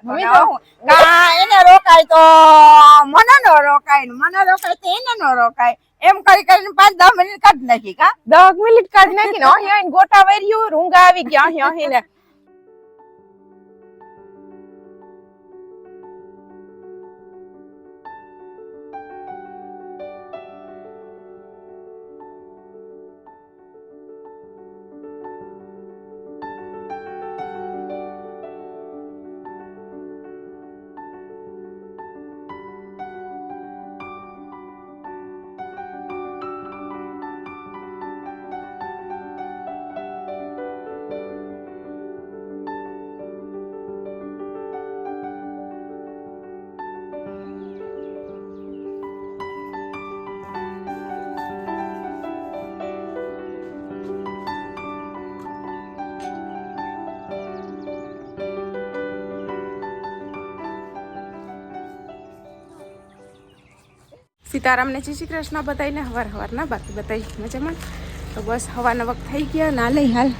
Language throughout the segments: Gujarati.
એને રોકાય તો મને નો રોકાય, મને રોકાય તો એને નો રોકાય, એમ કરી કરીને 5-10 મિનિટ કાઢી નાખી. કા 10 મિનિટ કાઢી નાખી ને અહીં ગોટા વેર્યું, રૂંગા આવી ગયા અહીં ને. સીતારામને જય શ્રી કૃષ્ણ બતાવીને હવારના બાકી બતાવી મજામાં. તો બસ હવાના વખત થઈ ગયા ના લઈ હાલ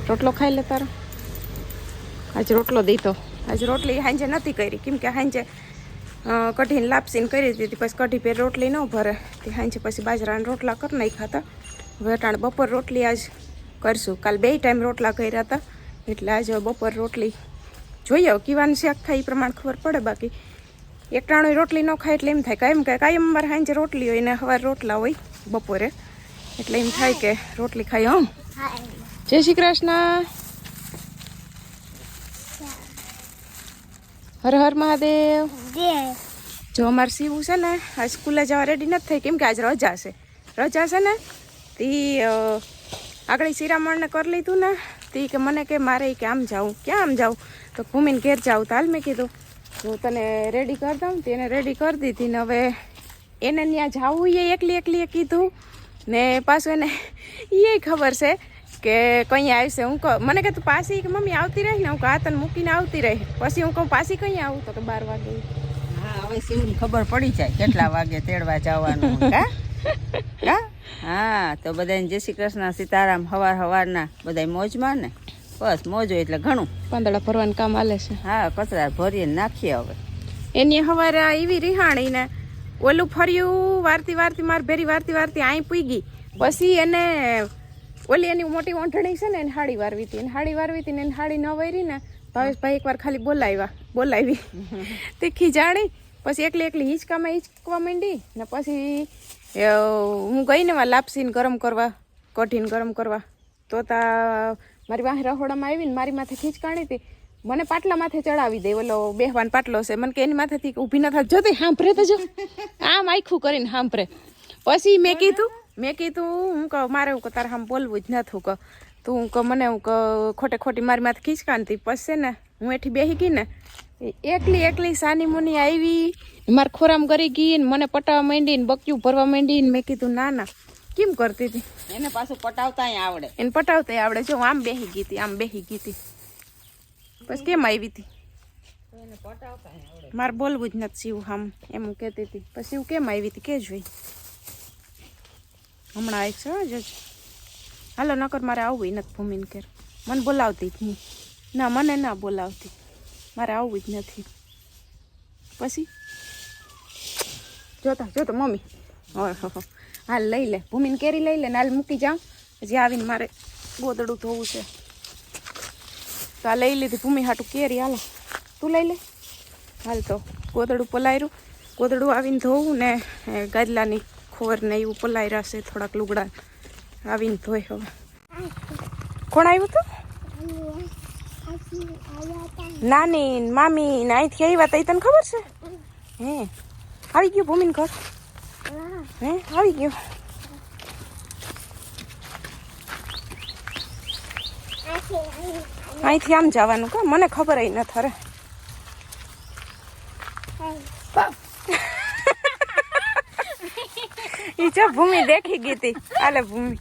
રોટલો ખાઈ લે તારો. આજે રોટલો દીધો, આજે રોટલી હાંજે નથી કરી કેમ કે હાંજે કઢીને લાપસીને કરી દીધી, પછી કઢી પેર રોટલી ન ભરે તે હાંજે પછી બાજરાના રોટલા કરી નાખ્યા હતા. હવે અટાણે બપોર રોટલી આજ કરશું, કાલ 2 ટાઈમ રોટલા કર્યા હતા એટલે આજે બપોર રોટલી જોઈએ કીવાનું શાક થાય એ પ્રમાણે ખબર પડે. બાકી એક ટાણું રોટલી ન ખાય એટલે એમ થાય કે કાયમ અમારે સાંજે રોટલી હોય ને સવારે રોટલા હોય બપોરે, એટલે એમ થાય કે રોટલી ખાઈ. હમ જય શ્રી કૃષ્ણ, હર હર મહાદેવ. જો અમારે સીવું છે ને આ સ્કૂલે જવા રેડી નથી થઈ કેમ કે આજ રજા છે ને તી આગળ શિરામણને કરી લીધું ને તી કે મને કે મારે કે આમ જાઉં, ક્યાં આમ જાઉં તો ભૂમિને ઘેર જાઉં. તો હાલ મેં કીધું હું તને રેડી કરી દઉં, તેને રેડી કરી દીધી ને હવે એને ત્યાં જવું એ એકલી કીધું ને પાછું એને એ ખબર છે કે કઈ આવશે. હું કહું મને કે તું પાછી કે મમ્મી આવતી રહી ને, હું કહું તને મૂકીને આવતી રહી. પછી હું કહું પાછી કઈ આવું તો કે 12 વાગે. હા હવે શિવને ખબર પડી જાય કેટલા વાગે તેડવા જવાનું. કા હા તો બધાને જય શ્રી કૃષ્ણ સીતારામ. હવારના બધા મોજમાં ને બસ મોજ હોય એટલે ઘણું. પાંદડા ભરવાનું કામ હાલે છે. હા કચરા ભરીએ નાખીએ. હવે એની હવારે એવી રિહાણી ને ઓલું ફર્યું વારતી માર ભેરી વારતી અહીં પૂગી. પછી એને ઓલી એની મોટી ઓંઠણી છે ને એને હાડી વારવી હતી ને એને હાડી ન વારી ને ભાવેશભાઈ એકવાર ખાલી બોલાવી તીખી જાણી. પછી એકલી હિંચકવા માંડી ને પછી હું ગઈ ને લાપસીને ગરમ કરવા કઢીને ગરમ કરવા તો તા મારી વાહે રહોડામાં આવીને મારી માથે ખીચકાણી હતી. મને પાટલા માથે ચડાવી દે, ઓલો બેહવાન પાટલો છે, મને કે એની માથેથી ઊભી ન થાય, જોતી હાંભરે તો જો આમ આખું કરીને હાંભરે. પછી મેં કીધું હું કહું મારે હું તારે આમ બોલવું જ નથી. હું કહું તું હું કહું મને હું કહું ખોટી મારી માથે ખીચકાણતી. પછી ને હું એઠી બેસી ગઈ ને એકલી સાની મુની આવી મારે ખોરામ કરી ગઈ ને મને પટાવવા માંડી ને બક્યું ભરવા માંડી ને મેં કીધું ના કેમ કરતી હતી. એને પાછું પટાવતા આવડે. એને પટાવતા આવડે. જો આમ બેસી ગઈ હતી પછી કેમ આવી હતી મારે બોલવું જ નથી શિવ આમ એમ હું કહેતી હતી. પછી હું કેમ આવી હતી કે જોઈ હમણાં આવી છે જજ. હાલો નકર મારે આવવું નથી ભૂમિને ઘેર. મને બોલાવતી જ નહીં, ના મને ના બોલાવતી, મારે આવવું જ નથી. પછી જોતા મમ્મી હાલ લઈ લે ભૂમિને કેરી લઈ લે ને હાલ મૂકી જાઉં. હજી આવીને મારે ગોદડું ધોવું છે તો આ લઈ લીધી ભૂમિ હાટું કેરી. હાલો તું લઈ લે હાલ. તો ગોદડું પલાયરું, ગોદડું આવીને ધોવું ને ગાદલાની ખોર ને એવું પલાયરા છે થોડાક લુગડા આવીને ધોઈ. હવે કોણ આવ્યું હતું? નાની મામી ને અહીંથી આવ્યા હતા. તને ખબર છે? હે આવી ગયું ભૂમિને ઘર? હે આવી ગયું. અહીંથી આમ જવાનું કા મને ખબર ય નથી. અરે ઈ જો ભૂમિ દેખી ગઈ હતી. હાલે ભૂમિ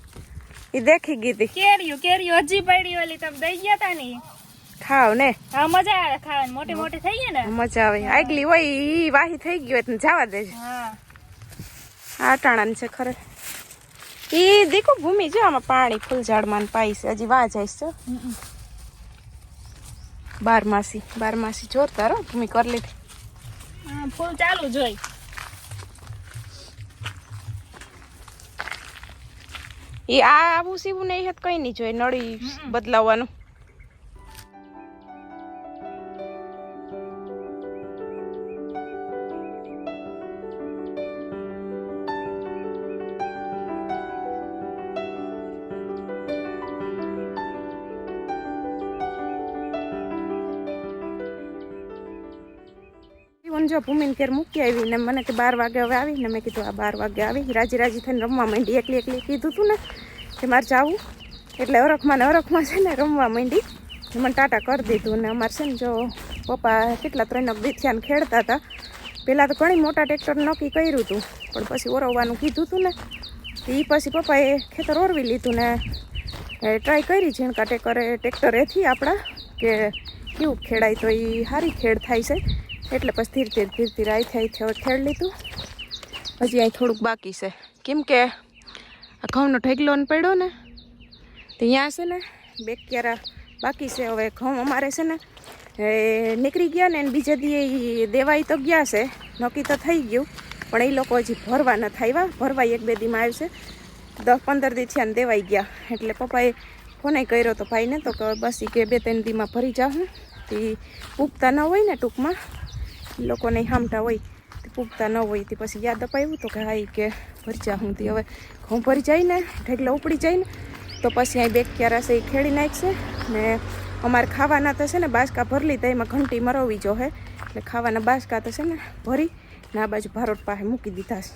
ઈ દેખી ગઈ હતી. કેરીઓ હજી પડી ઓલી તમે દઈ ગયા તા ને ખાવ ને. હા મજા આવે ખાવાની, મોટી મોટી થઈ ગઈ ને મજા આવે. આગલી હોય ઈ વાહી થઈ ગઈ હોય જવા દેજે. હા આ ટાણા છે ખરે. ઈ દેખો ભૂમિ જો આમાં પાણી ફૂલ ઝાડમાં પાઈ છે. હજી વાહ જાય છે બારમાસી જોરદાર હો ભૂમિ કરી લીધી. ફૂલ ચાલુ જોઈ. એ આવું સીવું નહીં હેત કઈ નહીં જોઈએ નળી બદલાવવાનું. જો ભૂમિને ઘેર મૂકી આવી ને મને કે 12 વાગે હવે આવી ને મેં કીધું આ 12 વાગે આવી રાજી થઈને રમવા માંડી. એકલી કીધું તું ને કે મારે જાવું એટલે અરખમાં છે ને રમવા માંડી. મને ટાટા કરી દીધું ને અમારે છે ને જો પપ્પા કેટલા 3 દી થયા ને ખેડતા હતા. પહેલાં તો ઘણી મોટા ટ્રેક્ટર નક્કી કર્યું હતું પણ પછી ઓરવવાનું કીધું હતું ને એ પછી પપ્પાએ ખેતર ઓરવી લીધું ને ટ્રાય કરી ઝીણકા ટ્રેક્ટરેથી આપણા કે કેવું ખેડાય તો એ સારી ખેડ થાય છે. એટલે પછી ધીરે ધીરે આઈ હવે ખેડ લીધું. હજી અહીં થોડુંક બાકી છે કેમ કે આ ઘઉંનો ઢગલો ને પડ્યો ને તો અહીંયા છે ને 2 ક્યારા બાકી છે. હવે ઘઉં અમારે છે ને નીકળી ગયા ને બીજા દી દેવાઈ તો ગયા છે નક્કી તો થઈ ગયું પણ એ લોકો હજી ભરવા ન થાય. ભરવાઈ 1-2 દીમાં આવશે. 10-15 દી થયા ને દેવાઈ ગયા એટલે પપ્પાએ ફોન કર્યો તો ભાઈને તો કે બસ કે 2-3 દીમાં ભરી જાઉં. તે પૂગતા ન હોય ને ટૂંકમાં લોકોને હામટા હોય તે પૂગતા ન હોય તે પછી યાદ અપાવ્યું તો કે હા કે ભરજા હું તે હવે ઘઉં ભરી જાય ને ઢગલા ઉપડી જાય ને તો પછી અહીં 2 ક્યારા છે એ ખેડી નાખશે ને અમારે ખાવાના તો છે ને બાસકા ભરી લીધા એમાં ઘંટી મરવવી જો હે એટલે ખાવાના બાસકા તો છે ને ભરી ને આ બાજુ ભારોટ પાસે મૂકી દીધા છે.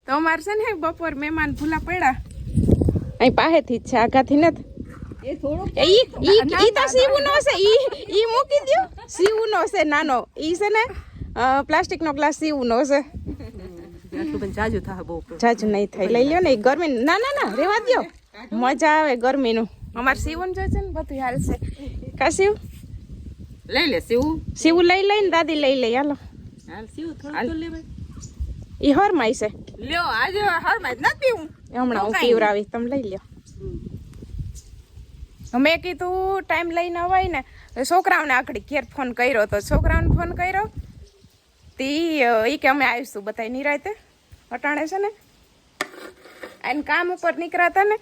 તો અમારે છે ને બપોર મહેમાન ભૂલા પડ્યા અહીં પાસેથી જ છે આઘાથી નથી. ઈ તો સીવું નો છે ઈ મૂકી દો. સીવું નો છે નાનો ઈ છે ને પ્લાસ્ટિક નો ગ્લાસ સીવું નો છે. જાજુ નહીં થાય લઈ લ્યો ને ગરમી ના રેવા દો મજા આવે ગરમીનું. અમારે સીવું જો છે ને બધું હાલશે. કા સીવ લઈ લે સીવું લઈ લઈને દાદી લઈ લઈ હાલો. ઈ હરમાઈ છે લ્યો આજે હરમાઈ નથી પીવું હમણાં હું પીવરાવી તમે લઈ લ્યો. મેં કીધું ટાઈમ લઈને અવાય ને છોકરાઓને આખડી ઘેર ફોન કર્યો તો છોકરાઓને ફોન કર્યો તી એ કે અમે આવીશું બધાય નિરાતે અટાણે છે ને એને કામ ઉપર નીકળાતા ને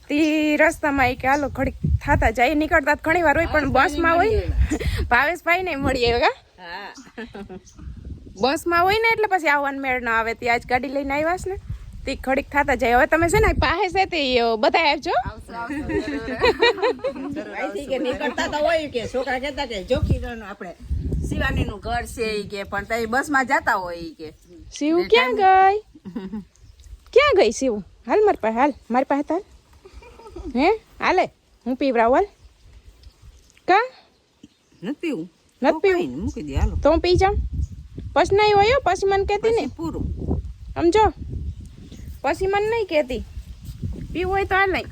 તી રસ્તામાં કે હાલો ઘડીક થતા જાય નીકળતા ઘણી વાર હોય પણ બસમાં હોય ભાવેશભાઈ ને મળીએ હા બસમાં હોય ને એટલે પછી આવવાનું મેળ ન આવે. તે આજ ગાડી લઈને આવ્યા છે ને તે ઘડીક થતા જાય. હવે તમે છે ને પાસે છે તે બધા આવજો. નીકળતા તો હોય કે છોકરા કહેતા કે જોખીરણ આપણે શિવાનીનું ઘર છે ઈ કે પણ તઈ બસમાં જતા હોય ઈ કે શિવ ક્યાં ગઈ શિવ હાલ મારી પાસે હાલ હે હાલે હું પીવરાવ હાલ કા નથી પીવું મૂકી દે હાલો તો હું પી જાઉં પછી નહીં હોય પછી મને કહેતી નહીં પૂરું સમજો પછી મને નહીં કહેતી પીવું હોય તો હાલ નહીં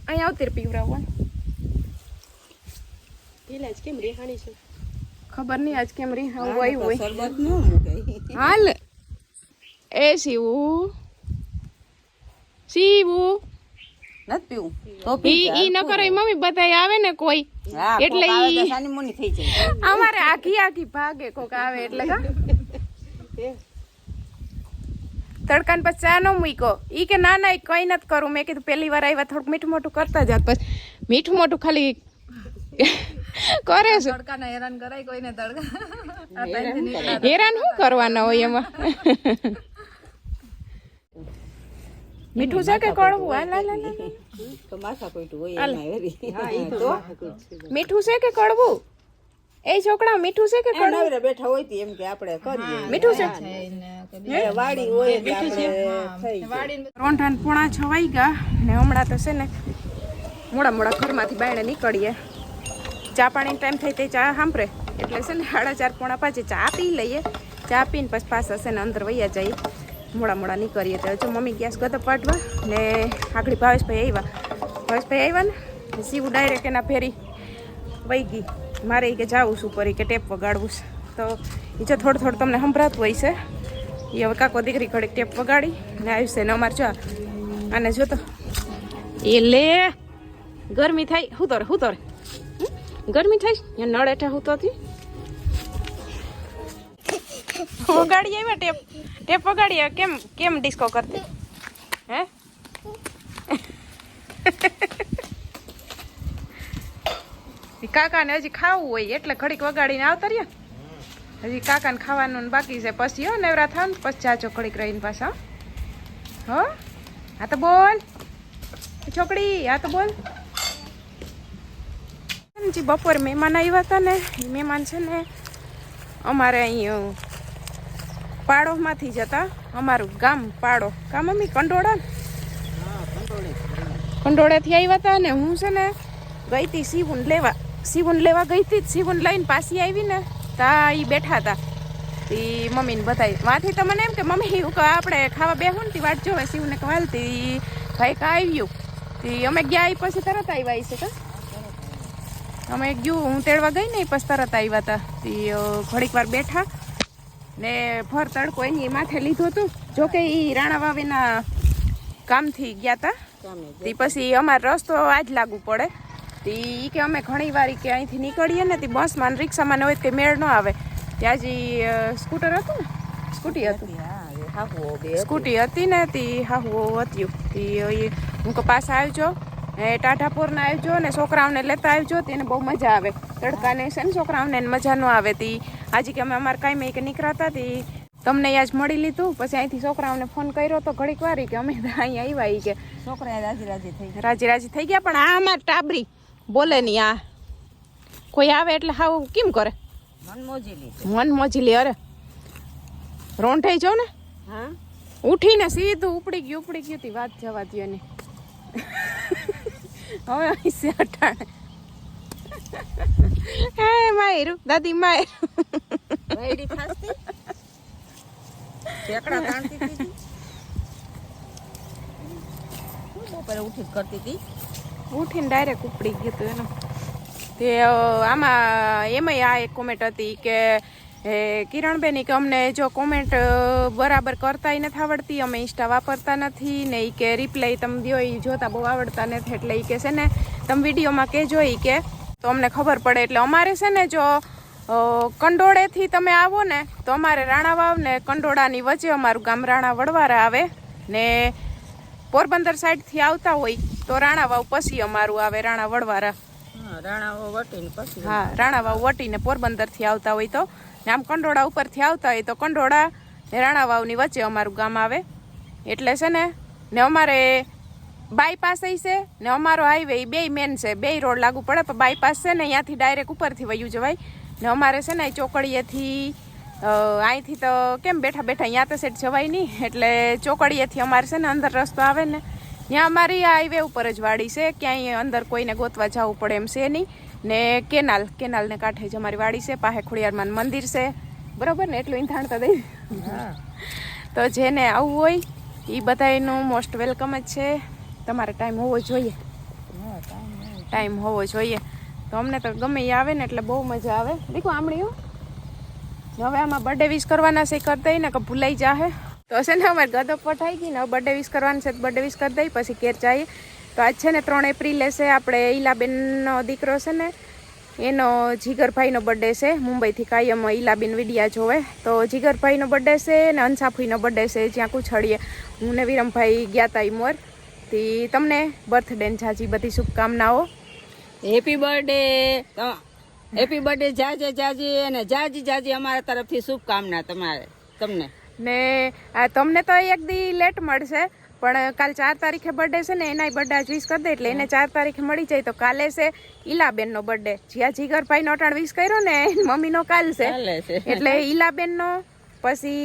અહીં આવતી પીવરાવવા. કેમ રેહાણી છે ખબર નહીં આજ કેમ રેહાવું હોય હાલ એ સીવું નથી પીવું તો ઈ ન કરે મમ્મી બધાય આવે ને કોઈ એટલે અમારે આખી ભાગે કોક આવે એટલે તડકાને પછી ચા નો મૂકો ઈ કે ના કઈ નથી કરું. મેં કીધું પહેલી વાર આવ્યા થોડુંક મીઠું મોટું કરતા જાત પછી મીઠું મોટું ખાલી કરે છે. હેરાન કરાય કોઈને હેરાન શું કરવાના હોય એમાં. મીઠું છે કે કડવું મીઠું છે કે કડવું એ છોકરા મીઠું છે કે કડવું બેઠા હોય એમ કે આપણે કરીએ મીઠું છે વાડી હોય રોંઢાન 5:30 વાગ્યા ને હમણાં તો છે ને મોડા ઘરમાંથી બાયણે નીકળીએ. ચા પાણીનો ટાઈમ થાય તે ચા સાંભળે એટલે છે ને 4:30 પોણા 5 ચા પી લઈએ. ચા પીને પછી પાછા છે ને અંદર વૈયા જઈએ મોડા નીકળીએ તો જો મમ્મી ગેસ ગતો પાટવા ને આગળ ભાવેશભાઈ આવ્યા ને સીવું ડાયરેક્ટ એના ફેરી વહી ગઈ મારે કે જાવું છું પરી કે ટેપ વગાડવું છે તો એ જો થોડું તમને સંભળાતું હોય છે એ હવે કાકો દીકરી ઘડીક ટેપ વગાડી ને આવ્યું છે ને અમારે જો અને જો તો એ લે ગરમી થાય હું તોરે ગરમી થાય અહીંયા નળ હેઠા હું તો વગાડી આવ્યા ટેપ વગાડી કેમ ડિસ્કો કરતી હે કાકાને હજી ખાવું હોય એટલે ઘડીક વગાડીને આવતા રહ્યા હજી કાકાને ખાવાનું બાકી છે પછી હો નેવરા થાવ ને પછી જાજો ઘડીક રહીને પાછા હો હા તો બોલ છોકરી હા તો બોલ જી બપોર મહેમાન આવ્યા હતા ને એ મહેમાન છે ને અમારે અહીં પાડોમાંથી જતા અમારું ગામ પાડો કા મમ્મી કંડોળા કંડોળાથી આવ્યા હતા ને હું છે ને ગઈ હતી સીવન લેવા ગઈ હતી સીવન લઈને પાછી આવી ને તા એ બેઠા હતા તે મમ્મીને બતાવી વાથી તો મને એમ કે મમ્મી આપણે ખાવા બેહું ને વાટ જોવે સીવને કવાલતી ભાઈ કા આવ્યું તે અમે ગયા પછી તરત આવ્યા છે કા અમે ગયું હું તેડવા ગઈ ને પછી તરત આવ્યા હતા તે ઘડીક વાર બેઠા ને ભર તડકો એની માથે લીધું હતું જોકે એ રાણા વાવીના કામથી ગયા હતા તે પછી અમારે રસ્તો આજ લાગુ પડે તે કે અમે ઘણી વાર કે અહીંથી નીકળીએ ને તે બસમાં રિક્ષામાં હોય કે મેળ ન આવે ત્યાં જ સ્કૂટર હતું ને સ્કૂટી હતી ને તે હાહુ હતું તે હું કે પાછા આવજો એ ટાઢાપોરના આવજો ને છોકરાઓને લેતા આવજો તેને બહુ મજા આવે તડકાને છે ને છોકરાઓને મજા ન આવે તે આજે કે અમે અમારે કાંઈ કે નીકળાતા તે તમને આજ મળી લીધું પછી અહીંથી છોકરાઓને ફોન કર્યો તો ઘડીક વાર કે અમે અહીંયા આવ્યા કે છોકરા રાજી થઈ ગયા પણ આ અમાર ટાબરી બોલે નહીં આ કોઈ આવે એટલે હાવ કેમ કરે મન મોજી લે અરે રોંઢાઈ જાવ ને હા ઉઠીને સીધું ઉપડી ગયું તી વાત જવા દો ને હવે અહીં છે અટાણે હે માયરું દાદી માયરું વેડી થાસતી ઠેકડા તાણતી હતી બપોરે ઉઠી કરતી હતી ઉઠીને ડાયરેક્ટ ઉપડી ગયું હતું એનું તે આમાં એમાંય આ એક કોમેન્ટ હતી કે કિરણબેન કે અમને જો કોમેન્ટ બરાબર કરતાય નથી આવડતી અમે ઇન્સ્ટા વાપરતા નથી ને એ કે રિપ્લાય તમે દો એ જોતા બહુ આવડતા નથી એટલે એ કે છે ને તમે વિડીયોમાં કહેજો એ કે તો અમને ખબર પડે એટલે અમારે છે ને જો કંડોળેથી તમે આવો ને તો અમારે રાણાવાવ ને કંડોળાની વચ્ચે અમારું ગામ રાણા વડવારા આવે ને પોરબંદર સાઈડથી આવતા હોય તો રાણાવાવ પછી અમારું આવે રાણા વડવારા હા રાણાવાવ વટીને પોરબંદરથી આવતા હોય તો ને આમ કંડોળા ઉપરથી આવતા હોય તો કંડોળા ને રાણાવાવની વચ્ચે અમારું ગામ આવે એટલે છે ને અમારે બાયપાસ છે ને અમારો હાઈવે એ બે મેન છે બે રોડ લાગુ પડે પણ બાયપાસ છે ને અહીંયાથી ડાયરેક્ટ ઉપરથી વયું જવાય ને અમારે છે ને ચોકડીએથી અહીંથી તો કેમ બેઠા અહીંયા તો સેટ જવાય નહીં એટલે ચોકડીએથી અમારે છે ને અંદર રસ્તો આવે ને ત્યાં અમારી હાઈવે ઉપર જ વાડી છે ક્યાંય અંદર કોઈને ગોતવા જવું પડે એમ છે નહીં ને કેનાલને કાંઠે જ અમારી વાડી છે પાસે ખોડિયારમાં મંદિર છે બરાબર ને એટલું ઈંધાણ તો દઈ તો જેને આવવું હોય એ બધાનું મોસ્ટ વેલકમ જ છે તમારે ટાઈમ હોવો જોઈએ તો અમને તો ગમે એ આવે ને એટલે બહુ મજા આવે દેખો આમણીઓ હવે આમાં બર્થડે વિશ કરવાના છે કરી દઈ ને કે ભૂલાઈ જાહે તો છે ને અમારે ગદો પઠાઈ ગઈ ને બર્થડે વિશ કરવાનું છે બર્થડે વિશ કરી દઈ પછી ઘેર જઈએ તો આજ છે ને 3 એપ્રિલે છે આપણે ઈલાબેનનો દીકરો છે ને એનો જીગરભાઈનો બર્થડે છે મુંબઈથી કાયમ ઈલાબેન વિડિયા જોવે તો જીગરભાઈનો બર્થડે છે ને અંસાફીનો બર્થડે છે જ્યાં કુછડીએ હું ને વિરમભાઈ ગયા હતા મોર થી તમને બર્થડે ને જાજી બધી શુભકામનાઓ હેપી બર્થડે જાજી અને જાજી અમારા તરફથી શુભકામના તમને ને આ તમને તો એક દી લેટ મળશે પણ કાલ 4 તારીખે બર્થડે છે ને એનાય બર્થડે આજ વિશ કરી દે એટલે એને 4 તારીખે મળી જાય તો કાલે છે ઈલાબેનનો બર્થડે જ્યાં જીગરભાઈનો અટાણ વિશ કર્યો ને મમ્મીનો કાલ છે એટલે ઈલાબેનનો પછી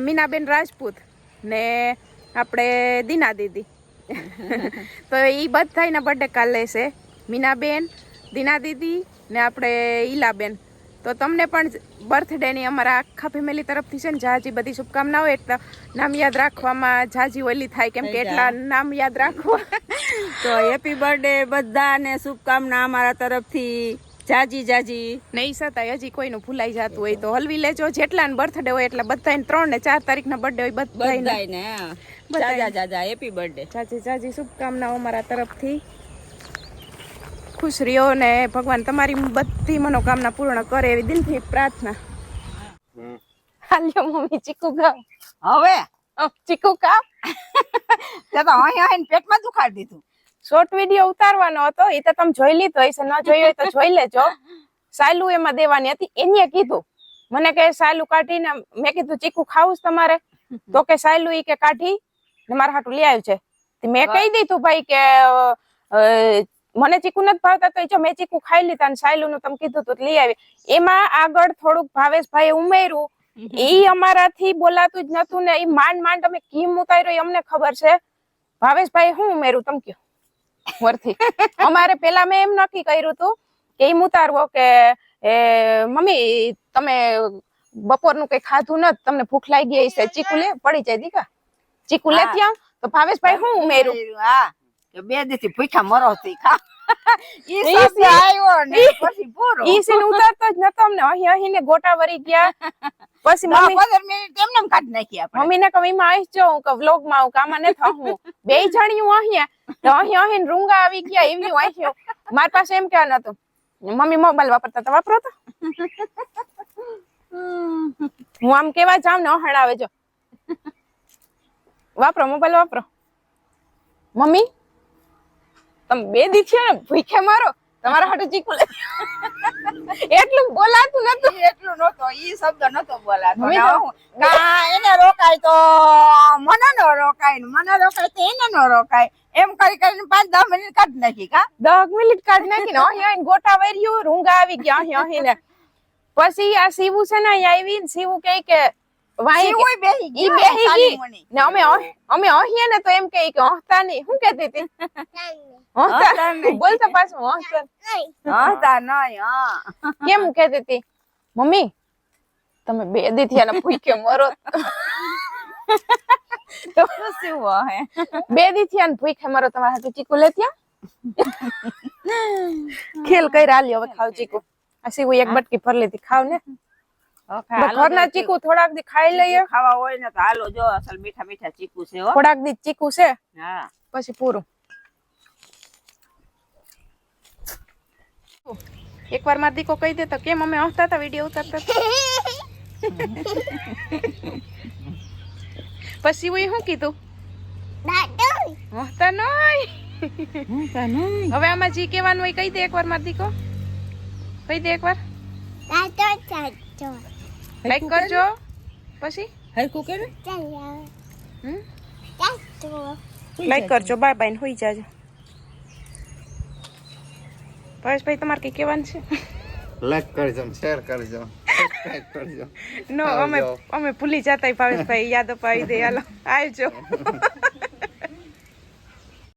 મીનાબેન રાજપૂત ને આપણે દીના દીદી તો એ બધાના બર્થડે કાલે છે મીનાબેન દીના દીદી ને આપણે ઈલાબેન તો તમને પણ બર્થડેની અમારા આખા ફેમિલી તરફથી છે ને જાજી બધી શુભકામનાઓ. એટલે નામ યાદ રાખવામાં જાજી ઓલી થાય કેમ કે એટલા નામ યાદ રાખવા. તો હેપી બર્થડે બધાને શુભકામના અમારા તરફથી. જાજી જાજી. નહીં છતાંય હજી કોઈનું ભૂલાઈ જતું હોય તો હલવી લેજો. જેટલા બર્થડે હોય એટલે બધાને 3 ને 4 તારીખના બર્થડે હોય બધાને જાજા જાજા હેપી બર્થડે. જાજી જાજી શુભકામનાઓ અમારા તરફથી. ખુશ રહ્યો ને ભગવાન તમારી બધી મનોકામના પૂર્ણ કરે એવી દિલથી પ્રાર્થના. હાલ્યો મમ્મી ચીકુ ખાવ. હવે ચીકુ ખાવ. તે તો અહીં પેટમાં દુખાડી દીધું. શોર્ટ વિડીયો ઉતારવાનો હતો એ તો તમે જોઈ લીધો હશે, ન જોઈ હોય તો જોઈ લેજો. સાયલું એમાં દેવાની હતી. એને કીધું મને કે સાયલું કાઢીને મેં કીધું ચીકુ ખાવું તમારે? તો કે સાયલું ઈ કે કાઢી ને મારા હાટું લઈ આવ્યું છે. મેં કહી દીધું ભાઈ કે મને ચીકુ નથી ભાવતા તો જો મેં ચીકુ ખાઈ લીધા ને સાયલું નું તમે કીધું તો લઈ આવી. એમાં આગળ થોડુંક ભાવેશભાઈ ઉમેર્યું. ઈ અમારાથી બોલાતું જ નતું ને ઈ માંડ માંડ અમે કેમ ઉતાર્યો એ અમને ખબર છે. ભાવેશભાઈ શું ઉમેર્યું તમે કયો વરથી? અમારે પેલા મેં એમ નક્કી કર્યું હતું કે એમ ઉતારવો કે મમ્મી તમે બપોરનું કઈ ખાધું નથી, તમને ભૂખ લાગી ગઈ છે, ચીકુ લે પડી જાય દીકા, ચીકુ લેતી આવ. તો ભાવેશભાઈ શું ઉમેર્યું? હા કે 2 દિવસથી ભૂખ્યા મરો થી ખા. ઈ શબ્દ આવ્યો ને પછી પૂરો. ઈ સીન ઉતારતો જ નતો. અમને અહીં અહીં ને ગોટા વરી ગયા. પછી મમ્મી 15 મિનિટ એમને કાઢી નાખી આપણે. મમ્મી ને કહું એમાં આવીશ જો હું કે વ્લોગ માં આવું કામાં ને થવું. 2 જણિયું અહીંયા તો અહીં અહીં રૂંગા આવી ગયા એવી અહીં. મારી પાસે એમ કહેવાનું હતું મમ્મી મોબાઈલ વાપરતા તો વાપરો તો. હું આમ કેવા જાવ ને હણાવે જો વાપરો મોબાઈલ વાપરો. મમ્મી તમે 2 દી થયા ને ભૂખે મારો તમારા હાટુ ચીકુ લે. એટલું બોલાતું નતું. એટલું નતો ઈ શબ્દ નતો બોલાતો. એને રોકાય તો મને નો રોકાય, મને રોકાય તો એને નો રોકાય. એમ કરી કરીને 5-10 મિનિટ કાઢી નાખી. કા 10 મિનિટ કાઢી નાખીને અહીં અહીં ગોટા વર્યું, રૂંગા આવી ગયા અહીં અહીં ને. પછી આ સીવું છે ને અહીં આવી ને સીવું કે વાઈ બેહી ઈ બેહી ગઈ ને અમે અહીં ને તો એમ કે હસતા નહીં. શું કહેતી હતી? હસતા નહીં બોલતા પાછું હસતા નહીં. હા કેમ કહેતી હતી? મમ્મી તમે 2 દી થયા ને ભૂખે મરો. તો શું હે 2 દી થયા ને ભૂખે મરો તમારા હાટુ ચીકુ લેતી ખેલ કઈ રાલી. હવે ખાવ ચીકુ. આ સીવું એક બટકી ભર લીધી ખાવ ને. ઘરના ચીકુ થોડાક દી ખાઈ લઈએ. ખાવા હોય ને તો હાલો જો અસલ મીઠા મીઠા ચીકુ છે હો. થોડાક દી ચીકુ છે હા પછી પૂરું. એકવાર માર દીકો કહી દે તો કેમ અમે હસતા હતા વિડીયો ઉતારતા. પછી હું શું કીધું? હસતા નહીં. હવે આમાં જી કેવાનું હોય કહી દે એકવાર માર દીકો. કહી દે એકવાર. લાઈક કરજો. પછી હરકુ કે લાઈક કરજો. બાય બાય ને હોઈ જાજો. પરેશભાઈ તમારે કઈ કહેવાનું છે? લાઈક કરજો, શેર કરજો, સબસ્ક્રાઇબ કરજો. નો અમે ભૂલી જતા ભાવેશભાઈ યાદ અપાવી દે. હાલો આવજો.